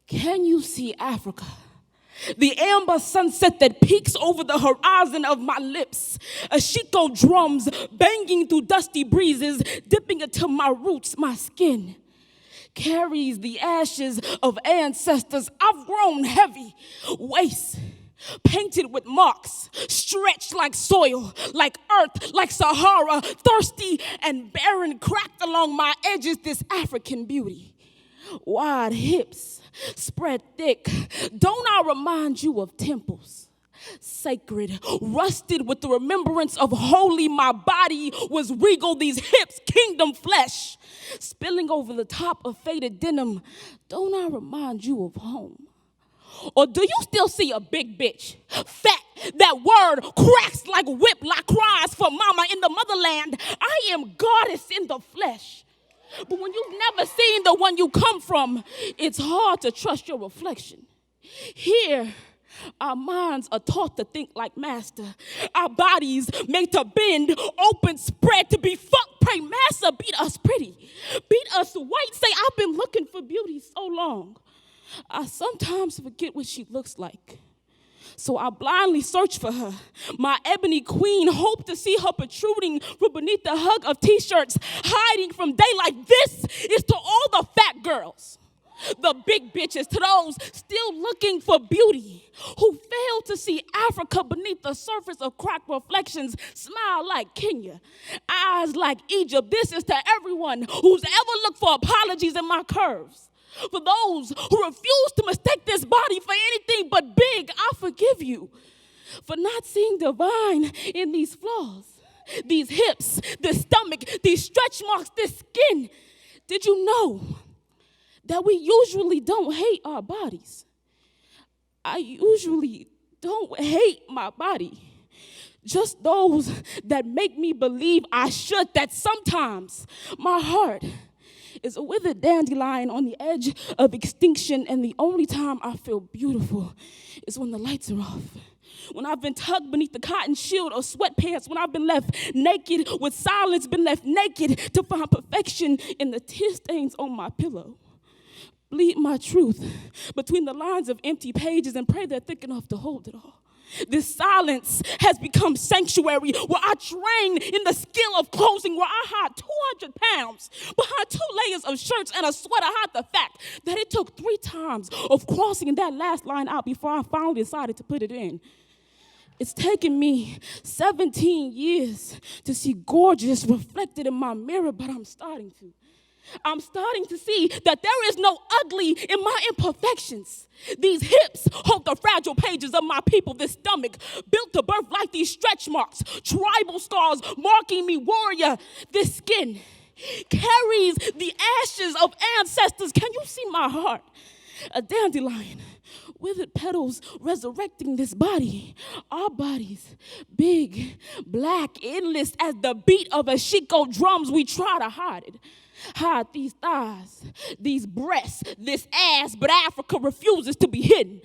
Can you see Africa? The amber sunset that peeks over the horizon of my lips. Ashiko drums banging through dusty breezes, dipping into my roots, my skin. Carries the ashes of ancestors. I've grown heavy, waist painted with marks, stretched like soil, like earth, like Sahara, thirsty and barren, cracked along my edges, this African beauty. Wide hips, spread thick. Don't I remind you of temples? Sacred, rusted with the remembrance of holy. My body was regal, these hips, kingdom flesh, spilling over the top of faded denim. Don't I remind you of home? Or do you still see a big bitch? Fat, that word cracks like whip, like cries for mama in the motherland. I am goddess in the flesh. But when you've never seen the one you come from, it's hard to trust your reflection. Here, our minds are taught to think like master. Our bodies made to bend, open, spread to be fucked. Pray massa, beat us pretty. Beat us white. Say, I've been looking for beauty so long. I sometimes forget what she looks like. So I blindly search for her. My ebony queen, hope to see her protruding from beneath the hug of t-shirts, hiding from daylight. This is to all the fat girls, the big bitches, to those still looking for beauty, who fail to see Africa beneath the surface of cracked reflections, smile like Kenya, eyes like Egypt. This is to everyone who's ever looked for apologies in my curves. For those who refuse to mistake this body for anything but big, I forgive you for not seeing divine in these flaws, these hips, this stomach, these stretch marks, this skin. Did you know that we usually don't hate our bodies? I usually don't hate my body. Just those that make me believe I should, that sometimes my heart is a withered dandelion on the edge of extinction, and the only time I feel beautiful is when the lights are off. When I've been tucked beneath the cotton shield or sweatpants, when I've been left naked with silence, been left naked to find perfection in the tear stains on my pillow. Bleed my truth between the lines of empty pages and pray they're thick enough to hold it all. This silence has become sanctuary where I train in the skill of closing, where I hide 200 pounds behind 2 layers of shirts and a sweater. Hide the fact that it took 3 times of crossing that last line out before I finally decided to put it in. It's taken me 17 years to see gorgeous reflected in my mirror, but I'm starting to see that there is no ugly in my imperfections. These hips hold the fragile pages of my people. This stomach built to birth like these stretch marks, tribal scars marking me warrior. This skin carries the ashes of ancestors. Can you see my heart? A dandelion, withered petals resurrecting this body. Our bodies, big, black, endless as the beat of Ashiko drums. We try to hide it. Hide these thighs, these breasts, this ass, but Africa refuses to be hidden.